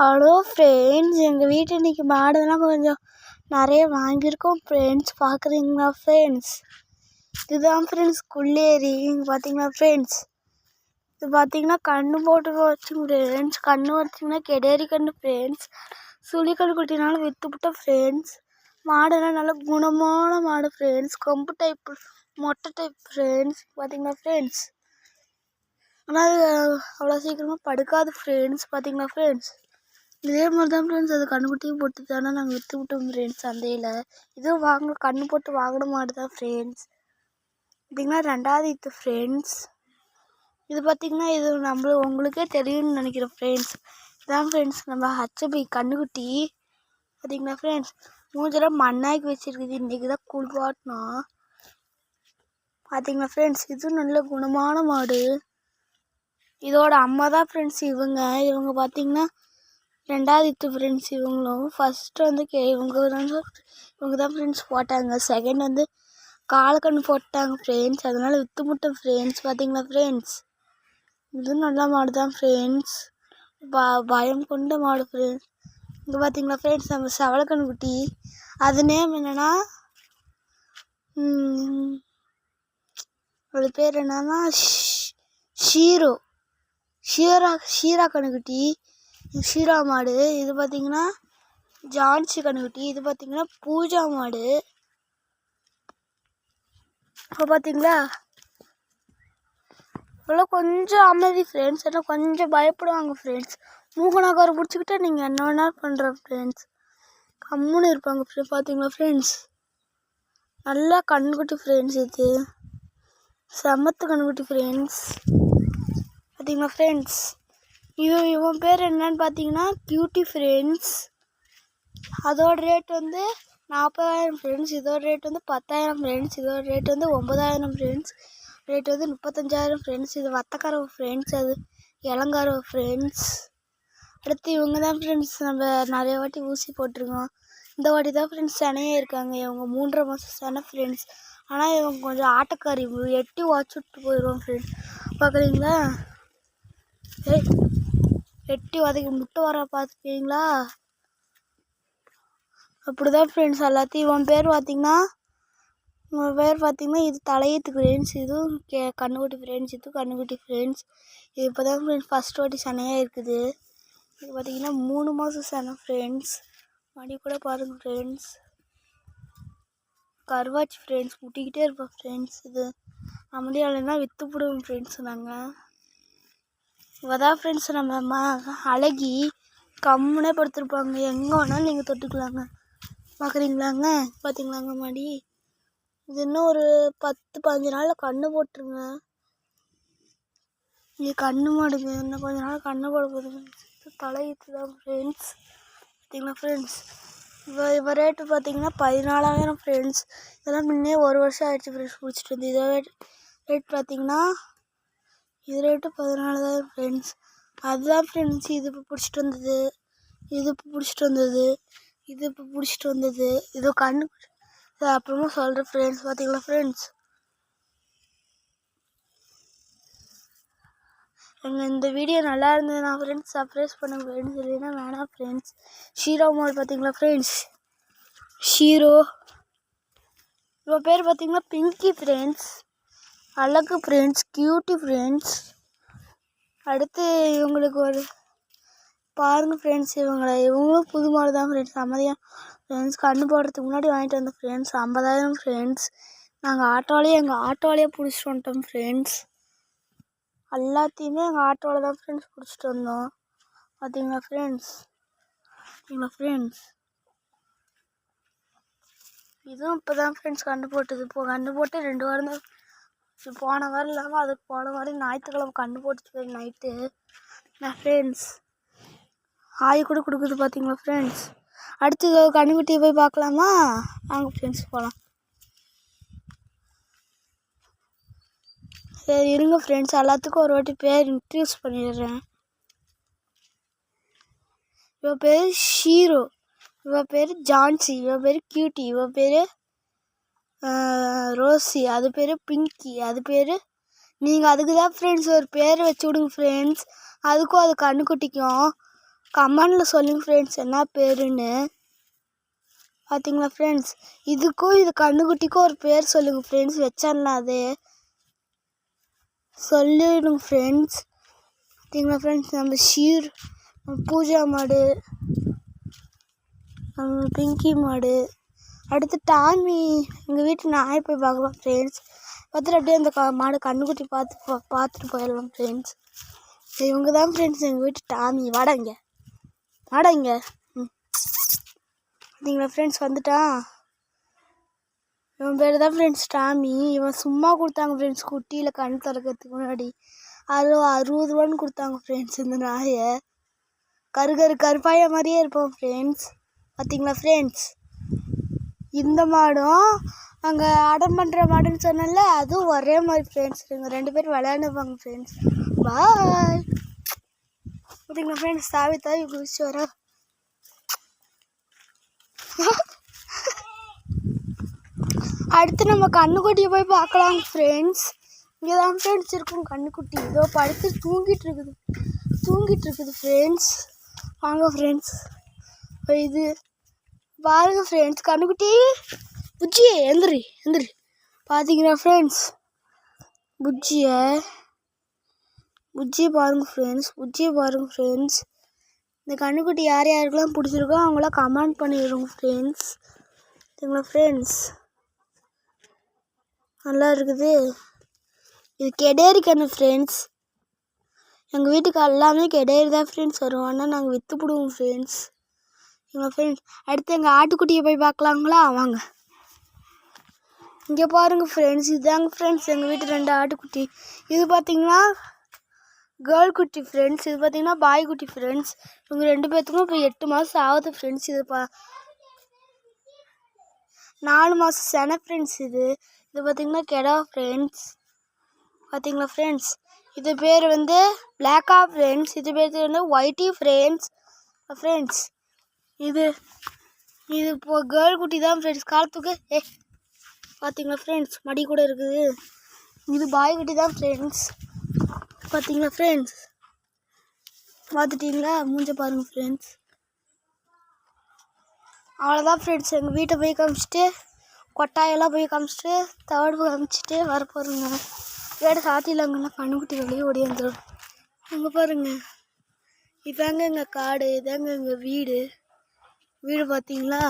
Hello friends, எங்கள் வீட்டு இன்றைக்கி மாடெல்லாம் கொஞ்சம் நிறைய வாங்கியிருக்கோம் ஃப்ரெண்ட்ஸ். பார்க்குறீங்களா ஃப்ரெண்ட்ஸ்? இதுதான் ஃப்ரெண்ட்ஸ் குள்ளேரி. இங்கே பார்த்தீங்களா ஃப்ரெண்ட்ஸ், இது பார்த்தீங்கன்னா கன்று போட்டு வச்சுங்க ஃப்ரெண்ட்ஸ். கன்று வச்சிங்கன்னா கெடேரி கன்று ஃப்ரெண்ட்ஸ். சுழிக்கன்று குட்டினாலும் விற்றுவிட்டோம் ஃப்ரெண்ட்ஸ். மாடெல்லாம் நல்லா குணமான மாடு ஃப்ரெண்ட்ஸ். கொம்பு டைப், மொட்டை டைப் ஃப்ரெண்ட்ஸ். பார்த்தீங்களா ஃப்ரெண்ட்ஸ், ஆனால் அது அவ்வளோ சீக்கிரமாக படுக்காது ஃப்ரெண்ட்ஸ். பார்த்தீங்களா ஃப்ரெண்ட்ஸ், இதே மாதிரி தான் ஃப்ரெண்ட்ஸ் அது கன்றுக்குட்டியும் போட்டு தானே நாங்கள் விற்று விட்டோம் ஃப்ரெண்ட்ஸ் சந்தையில். இதுவும் கன்று போட்டு வாங்கின மாடு தான் ஃப்ரெண்ட்ஸ். பார்த்திங்கன்னா 2வது ஈத்து ஃப்ரெண்ட்ஸ். இது பார்த்திங்கன்னா இது உங்களுக்கே தெரியும்னு நினைக்கிறேன் ஃப்ரெண்ட்ஸ். இதான் ஃப்ரெண்ட்ஸ் நம்ம ஹச்பி கன்றுக்குட்டி. பார்த்திங்களா ஃப்ரெண்ட்ஸ், மூஞ்செல்லாம் மண்ணாக்கி வச்சுருக்குது. இன்றைக்கி தான் குளிப்பாட்டினோம். பார்த்திங்களா ஃப்ரெண்ட்ஸ், இதுவும் நல்ல குணமான மாடு. இதோட அம்மா தான் ஃப்ரெண்ட்ஸ் இவங்க பார்த்திங்கன்னா 2வது ஈத்து ஃப்ரெண்ட்ஸ். இவங்களும் ஃபஸ்ட்டு வந்து இவங்க தான் ஃப்ரெண்ட்ஸ் போட்டாங்க. செகண்ட் வந்து காலக்கன்று போட்டாங்க ஃப்ரெண்ட்ஸ். அதனால் விற்று முட்டோம் ஃப்ரெண்ட்ஸ். பார்த்தீங்களா ஃப்ரெண்ட்ஸ், இதுவும் நல்ல மாடு தான் ஃப்ரெண்ட்ஸ். பயம் கொண்ட மாடு ஃப்ரெண்ட்ஸ். இங்கே பார்த்தீங்களா ஃப்ரெண்ட்ஸ், நம்ம செவலக்கன்று குட்டி. அது நேம் என்னென்னா, அது பேர் என்னன்னா ஷீரா கன்றுக்குட்டி. ஷீரா மாடு. இது பார்த்திங்கன்னா ஜான்சி கன்றுக்குட்டி. இது பார்த்திங்கன்னா பூஜா மாடு. இப்போ பார்த்திங்களா இவ்வளோ கொஞ்சம் அமைதி ஃப்ரெண்ட்ஸ். ஏன்னா கொஞ்சம் பயப்படுவாங்க ஃப்ரெண்ட்ஸ். மூக்கனாக்கார பிடிச்சிக்கிட்டா நீங்கள் என்ன வேணாலும் பண்ணுற ஃப்ரெண்ட்ஸ். கம்முன்னு இருப்பாங்க ஃப்ரெண்ட்ஸ். பார்த்தீங்களா ஃப்ரெண்ட்ஸ், நல்லா கன்றுக்குட்டி ஃப்ரெண்ட்ஸ். இது சமத்து கன்றுக்குட்டி ஃப்ரெண்ட்ஸ். பார்த்தீங்களா ஃப்ரெண்ட்ஸ், இவன் பேர் என்னன்னு பார்த்தீங்கன்னா கியூட்டி ஃப்ரெண்ட்ஸ். அதோட ரேட் வந்து 40,000 ஃப்ரெண்ட்ஸ். இதோட ரேட் வந்து 10,000 ஃப்ரெண்ட்ஸ். இதோட ரேட் வந்து 9,000 ஃப்ரெண்ட்ஸ். ரேட் வந்து 35,000 ஃப்ரெண்ட்ஸ். இது வத்தக்கறவை ஃப்ரெண்ட்ஸ், அது இளங்கறவை ஃப்ரெண்ட்ஸ். அடுத்து இவங்க தான் ஃப்ரெண்ட்ஸ் நம்ம நிறைய வாட்டி ஊசி போட்டிருக்கோம். இந்த வாட்டி தான் ஃப்ரெண்ட்ஸ் செனையாக இருக்காங்க. இவங்க 3.5 மாதம் செனை ஃப்ரெண்ட்ஸ். ஆனால் இவங்க கொஞ்சம் ஆட்டக்காரி, எட்டி உடச்சுட்டு போயிடுவோம் ஃப்ரெண்ட்ஸ். பார்க்குறீங்களா, எட்டி உதைக்கி முட்டை வர பார்த்துருக்கீங்களா? அப்படி தான் ஃப்ரெண்ட்ஸ் எல்லாத்தையும். இவன் பேர் பார்த்திங்கன்னா இது தலையீத்து ஃப்ரெண்ட்ஸ். இதுவும் கன்றுக்குட்டி ஃப்ரெண்ட்ஸ். இதுவும் கன்றுக்குட்டி ஃப்ரெண்ட்ஸ். இது இப்போ தான் ஃப்ரெண்ட்ஸ் ஃபஸ்ட் வாட்டி செனையாக இருக்குது. இது பார்த்திங்கன்னா 3 மாதம் செனை ஃப்ரெண்ட்ஸ். மடி கூட பாருங்கள் ஃப்ரெண்ட்ஸ். கருவாச்சி ஃப்ரெண்ட்ஸ், முட்டிக்கிட்டே இருப்போம் ஃப்ரெண்ட்ஸ். இது நம்மளே இல்லைன்னா விற்று போடுவோம் ஃப்ரெண்ட்ஸ். நாங்கள் இவதான் ஃப்ரெண்ட்ஸ் நம்ம அழகி. கம்முனே படுத்துருப்பாங்க, எங்கே வேணாலும் நீங்கள் தொட்டுக்கலாங்க. பார்க்குறீங்களாங்க, பார்த்தீங்களாங்க மாடி. இது இன்னும் ஒரு 10-15 நாளில் கன்று போட்டுருங்க. இது கன்று மாடுங்க, இன்னும் கொஞ்ச நாள் கன்று போட போகுது. தலையீத்து தான் ஃப்ரெண்ட்ஸ். பார்த்தீங்களா ஃப்ரெண்ட்ஸ், இவ ரேட்டு பார்த்தீங்கன்னா 14,000 ஃப்ரெண்ட்ஸ். இதெல்லாம் முன்னே 1 வருஷம் ஆகிடுச்சு ஃப்ரெண்ட்ஸ் பிடிச்சிட்டு வந்து. இதோட ரேட் பார்த்தீங்கன்னா இது ரேட்டு 14,000 ஃப்ரெண்ட்ஸ். அதுதான் ஃப்ரெண்ட்ஸ் இது இப்போ பிடிச்சிட்டு வந்தது. இது இப்போ பிடிச்சிட்டு வந்தது. இது இப்போ பிடிச்சிட்டு வந்தது. இது கண்ணு அப்புறமா சொல்கிறேன் ஃப்ரெண்ட்ஸ். பார்த்தீங்களா ஃப்ரெண்ட்ஸ், எங்கள் இந்த வீடியோ நல்லா இருந்ததுன்னா ஃப்ரெண்ட்ஸ் சப்ஸ்கிரைப் பண்ணுங்க ஃப்ரெண்ட்ஸ். இல்லைன்னா வேணாம் ஃப்ரெண்ட்ஸ். ஷீரோ மாடு பார்த்தீங்களா ஃப்ரெண்ட்ஸ், ஷீரோ. இவன் பேர் பார்த்தீங்கன்னா பிங்கி ஃப்ரெண்ட்ஸ். அழகு ஃப்ரெண்ட்ஸ், கியூட்டி ஃப்ரெண்ட்ஸ். அடுத்து இவங்களுக்கு ஒரு பாருங்கள் ஃப்ரெண்ட்ஸ். இவங்களும் புது மாடு தான் ஃப்ரெண்ட்ஸ். அமைதியாக ஃப்ரெண்ட்ஸ். கன்று போடுறதுக்கு முன்னாடி வாங்கிட்டு வந்த ஃப்ரெண்ட்ஸ். 50,000 ஃப்ரெண்ட்ஸ். நாங்கள் எங்கள் ஆட்டோவிலேயே பிடிச்சிட்டு வந்துட்டோம் ஃப்ரெண்ட்ஸ். எல்லாத்தையுமே எங்கள் ஆட்டோவில் தான் ஃப்ரெண்ட்ஸ் பிடிச்சிட்டு வந்தோம். பார்த்தீங்களா ஃப்ரெண்ட்ஸ், இதுவும் இப்போ தான் ஃப்ரெண்ட்ஸ் கன்று போட்டுது. இப்போ கன்று போட்டு 2 வாரம் தான். போன வாரம் இல்லாமல் அதுக்கு போன வாரம் ஞாயிற்றுக்கிழமை கன்று போட்டுச்சு நைட்டு. நான் ஃப்ரெண்ட்ஸ் ஆய் கூட கொடுக்குது. பார்த்தீங்களா ஃப்ரெண்ட்ஸ், அடுத்து கன்றுக்குட்டியை போய் பார்க்கலாமா? வாங்க ஃப்ரெண்ட்ஸ் போகலாம். சரி இருங்க ஃப்ரெண்ட்ஸ், எல்லாத்துக்கும் ஒரு வாட்டி பேர் இன்ட்ரடியூஸ் பண்ணிடுறேன். இவ பேர் ஷீரோ, இவ பேர் ஜான்சி, இவ பேர் கியூட்டி, இவ பேர் ரோசி, அது பேர் பிங்கி, அது பேர் நீங்கள் அதுக்கு தான் ஃப்ரெண்ட்ஸ் ஒரு பேர் வச்சு விடுங்க ஃப்ரெண்ட்ஸ். அதுக்கும் அது கன்றுக்குட்டிக்கும் கமெண்டில் சொல்லுங்கள் ஃப்ரெண்ட்ஸ் என்ன பேருன்னு. பார்த்தீங்களா ஃப்ரெண்ட்ஸ், இதுக்கும் இது கண்ணுக்குட்டிக்கும் ஒரு பேர் சொல்லுங்கள் ஃப்ரெண்ட்ஸ். வச்சிடலாம் அது சொல்லிடுங்க ஃப்ரெண்ட்ஸ். பார்த்தீங்களா ஃப்ரெண்ட்ஸ், நம்ம பூஜா மாடு, நம்ம பிங்கி மாடு, அடுத்து டாமி. எங்கள் வீட்டு நாயை போய் பார்க்கலாம் ஃப்ரெண்ட்ஸ். பார்த்துட்டு அப்படியே அந்த மாடு கண்ணுக்குட்டி பார்த்துட்டு போயிடலாம் ஃப்ரெண்ட்ஸ். இவங்க தான் ஃப்ரெண்ட்ஸ் எங்கள் வீட்டு டாமி. வாடாங்க பார்த்தீங்களா ஃப்ரெண்ட்ஸ், வந்துட்டான். இவன் பேர் தான் ஃப்ரெண்ட்ஸ் டாமி. இவன் சும்மா கொடுத்தாங்க ஃப்ரெண்ட்ஸ், குட்டியில் கண் திறக்கிறதுக்கு முன்னாடி 60 ரூபான்னு கொடுத்தாங்க ஃப்ரெண்ட்ஸ். இந்த நாயை கருப்பாய மாதிரியே இருப்போம் ஃப்ரெண்ட்ஸ். பார்த்தீங்களா ஃப்ரெண்ட்ஸ், இந்த மாடும் அங்கே அடம் பண்ணுற மாடுன்னு சொன்னல, அதுவும் ஒரே மாதிரி ஃப்ரெண்ட்ஸ். இவங்க 2 பேரும் விளையாண்டுப்பாங்க ஃப்ரெண்ட்ஸ். பாய். பார்த்தீங்களா ஃப்ரெண்ட்ஸ், தாவி குதிச்சு வர. அடுத்து நம்ம கண்ணுக்குட்டியை போய் பார்க்கலாம் ஃப்ரெண்ட்ஸ். இங்கே தான் ஃப்ரெண்ட்ஸ் இருக்கும் கண்ணுக்குட்டி. இதோ படுத்து தூங்கிட்டு இருக்குது ஃப்ரெண்ட்ஸ். வாங்க ஃப்ரெண்ட்ஸ், இது பாருங்க ஃப்ரெண்ட்ஸ், கண்ணுக்குட்டி புஜ்ஜி எந்திரி. பார்த்தீங்களா ஃப்ரெண்ட்ஸ், புஜ்ஜியை பாருங்க ஃப்ரெண்ட்ஸ். இந்த கண்ணுக்குட்டி யார் யாருக்கெல்லாம் பிடிச்சிருக்கோ அவங்களாம் கமெண்ட் பண்ணிடுங்க ஃப்ரெண்ட்ஸ். சரிங்களா ஃப்ரெண்ட்ஸ், நல்லா இருக்குது. இது கெடேரி கண்ணு ஃப்ரெண்ட்ஸ். எங்கள் வீட்டுக்கு எல்லாமே கெடேரி தான் ஃப்ரெண்ட்ஸ் வரும். ஆனால் நாங்கள் விற்றுப்பிடுவோம் ஃப்ரெண்ட்ஸ். சரிங்களா ஃப்ரெண்ட்ஸ், அடுத்து எங்கள் ஆட்டுக்குட்டியை போய் பார்க்கலாங்களா? வாங்க. இங்கே பாருங்கள் ஃப்ரெண்ட்ஸ், இதுதாங்க ஃப்ரெண்ட்ஸ் எங்கள் வீட்டு 2 ஆட்டுக்குட்டி. இது பார்த்தீங்கன்னா கேர்ள் குட்டி ஃப்ரெண்ட்ஸ். இது பார்த்தீங்கன்னா பாய் குட்டி ஃப்ரெண்ட்ஸ். இவங்க 2 பேர்த்துக்கும் இப்போ 8 மாதம் ஆகுது ஃப்ரெண்ட்ஸ். இது 4 மாதம் செனை ஃப்ரெண்ட்ஸ். இது பார்த்தீங்கன்னா கெடா ஃப்ரெண்ட்ஸ். பார்த்தீங்களா ஃப்ரெண்ட்ஸ், இது பேர் வந்து பிளாக்கா ஃப்ரெண்ட்ஸ். இது பேர் வந்து ஒயிட்டி ஃப்ரெண்ட்ஸ். இது இப்போ கேர்ள் குட்டி தான் ஃப்ரெண்ட்ஸ். காலத்துக்கு பார்த்தீங்களா ஃப்ரெண்ட்ஸ், மடி கூட இருக்குது. இது பாய் குட்டி தான் ஃப்ரெண்ட்ஸ். பார்த்தீங்களா ஃப்ரெண்ட்ஸ், பார்த்துட்டிங்களா? மூஞ்ச பாருங்கள் ஃப்ரெண்ட்ஸ். அவ்வளோதான் ஃப்ரெண்ட்ஸ், எங்கள் வீட்டை போய் காமிச்சிட்டு, கொட்டாயெல்லாம் போய் காமிச்சிட்டு, தவிடு காமிச்சிட்டு வரப்போகிறோங்க. கேட்டு சாத்திலாங்கன்னா கண்ணுக்குட்டி வெளியே ஓடி வந்துடும். அங்கே பாருங்கள், இதாங்க எங்கள் காடு, இதாங்க எங்கள் வீடு. பார்த்தீங்களா?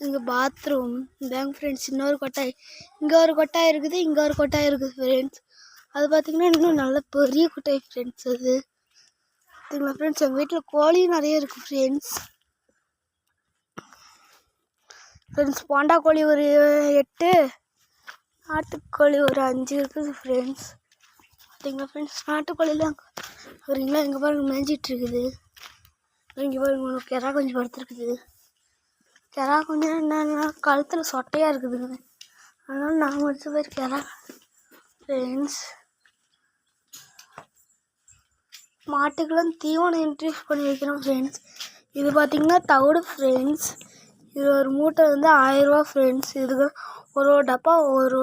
எங்கள் பாத்ரூம் இதாங்க ஃப்ரெண்ட்ஸ். இன்னொரு கொட்டாய், இங்கே ஒரு கொட்டாய் இருக்குது, இங்கே ஒரு கொட்டாய் இருக்குது ஃப்ரெண்ட்ஸ். அது பார்த்திங்கன்னா இன்னும் நல்ல பெரிய கொட்டாய் ஃப்ரெண்ட்ஸ். அது பார்த்தீங்களா ஃப்ரெண்ட்ஸ், எங்கள் வீட்டில் கோழியும் நிறைய இருக்குது ஃப்ரெண்ட்ஸ். போண்டா கோழி ஒரு 8, நாட்டுக்கோழி ஒரு 5 இருக்குது ஃப்ரெண்ட்ஸ். பார்த்தீங்களா ஃப்ரெண்ட்ஸ், நாட்டுக்கோழிலாம் வரீங்களா? எங்கே பாருங்கள் மேய்ஞ்சிட்டு இருக்குது. இங்கே பாருங்க, கிரா கொஞ்சம் படுத்துருக்குது. கிரா கொஞ்சம் என்னன்னா கழுத்தில் சொட்டையாக இருக்குதுங்க. அதனால் நான் முடிச்ச பேர் கிரா ஃப்ரெண்ட்ஸ். மாட்டுக்கெல்லாம் தீவனம் இன்ட்ரடியூஸ் பண்ணி வைக்கிறோம் ஃப்ரெண்ட்ஸ். இது பார்த்திங்கன்னா தவிடு ஃப்ரெண்ட்ஸ். இது ஒரு மூட்டை வந்து 1000 ரூபா ஃப்ரெண்ட்ஸ். இதுக்கு ஒரு டப்பா ஒரு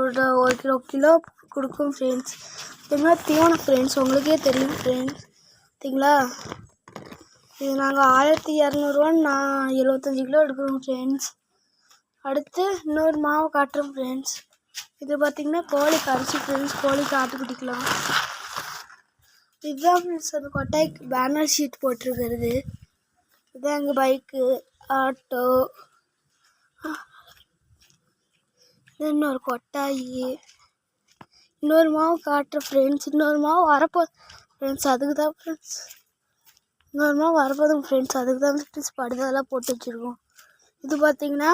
கிலோ கொடுக்கும் ஃப்ரெண்ட்ஸ். பார்த்தீங்கன்னா தீவனம் ஃப்ரெண்ட்ஸ், உங்களுக்கே தெரியும் ஃப்ரெண்ட்ஸ். பார்த்தீங்களா, இது நாங்கள் 1200 நான் 75 கிலோ எடுக்கிறோம் ஃப்ரெண்ட்ஸ். அடுத்து இன்னொரு மாவு காட்டுறோம் ஃப்ரெண்ட்ஸ். இது பார்த்திங்கன்னா கோழிக்கு அரிசி ஃப்ரெண்ட்ஸ், கோழிக்கு ஆட்டுக்குட்டிக்கலாம். இதுதான் ஃப்ரெண்ட்ஸ் அந்த கொட்டாய்க்கு பேனர் ஷீட் போட்டிருக்கிறது. இதுதான் எங்கள் பைக்கு, ஆட்டோ, இன்னொரு கொட்டாய். இன்னொரு மாவு காட்டுற ஃப்ரெண்ட்ஸ். இன்னொரு மாவு வரப்போ ஃப்ரெண்ட்ஸ், அதுக்கு தான் ஃப்ரெண்ட்ஸ் இன்னொரு மாவு வரப்போதுங்க ஃப்ரெண்ட்ஸ். அதுக்கு தான் ஃப்ரெண்ட்ஸ் படுதெல்லாம் போட்டு வச்சுருக்கோம். இது பார்த்தீங்கன்னா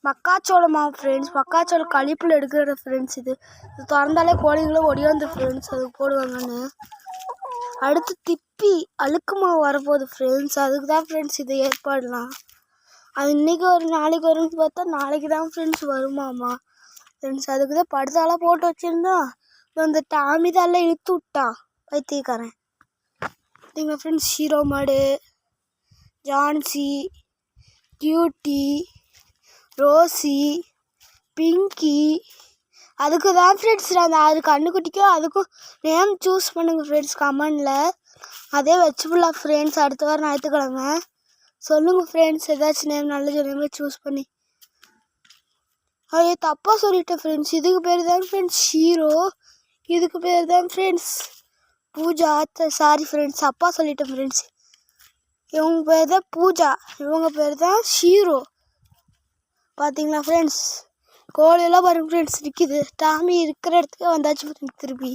மக்காச்சோள மாவு ஃப்ரெண்ட்ஸ். மக்காச்சோள கழிப்பில் எடுக்கிற ஃப்ரெண்ட்ஸ். இது திறந்தாலே கோழிங்களும் ஒடியாந்து ஃப்ரெண்ட்ஸ், அது போடுவாங்கன்னு. அடுத்து திப்பி அழுக்கு மாவு வரப்போகுது ஃப்ரெண்ட்ஸ். அதுக்கு தான் ஃப்ரெண்ட்ஸ் இது ஏற்பாடுலாம். அது இன்றைக்கி வரும் நாளைக்கு வரும்னு பார்த்தா நாளைக்கு தான் ஃப்ரெண்ட்ஸ் வருமாம்மா ஃப்ரெண்ட்ஸ். அதுக்கு தான் படுதாலாம் போட்டு வச்சுருந்தோம். அந்த டாமி தான் இழுத்து விட்டான் பைத்தியக்காரன். பார்த்தீங்களா ஃப்ரெண்ட்ஸ், ஹீரோ மாடு, ஜான்சி, கியூட்டி, ரோசி, பிங்கி, அதுக்கு தான் ஃப்ரெண்ட்ஸ் அந்த 6 கன்றுக்குட்டிக்கும் அதுக்கும் நேம் சூஸ் பண்ணுங்கள் ஃப்ரெண்ட்ஸ் கமெண்டில். அதே வச்சுக்கலாம் ஃப்ரெண்ட்ஸ் அடுத்த வாரம் ஞாயிற்றுக்கிழமை. சொல்லுங்கள் ஃப்ரெண்ட்ஸ் ஏதாச்சும் நேம் நல்ல நேமே சூஸ் பண்ணி. ஐயோ தப்பாக சொல்லிட்டேன் ஃப்ரெண்ட்ஸ். இதுக்கு பேர் தான் ஃப்ரெண்ட்ஸ் ஷீரோ. இதுக்கு பேர் தான் ஃப்ரெண்ட்ஸ் பூஜா. சாரி ஃப்ரெண்ட்ஸ் தப்பாக சொல்லிட்டேன் ஃப்ரெண்ட்ஸ். இவங்க பேர் தான் பூஜா, இவங்க பேர் தான் ஷீரோ. பார்த்தீங்களா ஃப்ரெண்ட்ஸ் கோழியெல்லாம் பாருங்கள் ஃப்ரெண்ட்ஸ் நிற்கிது. டாமி இருக்கிற இடத்துக்கு வந்தாச்சு ஃப்ரெண்ட்ஸ் திருப்பி.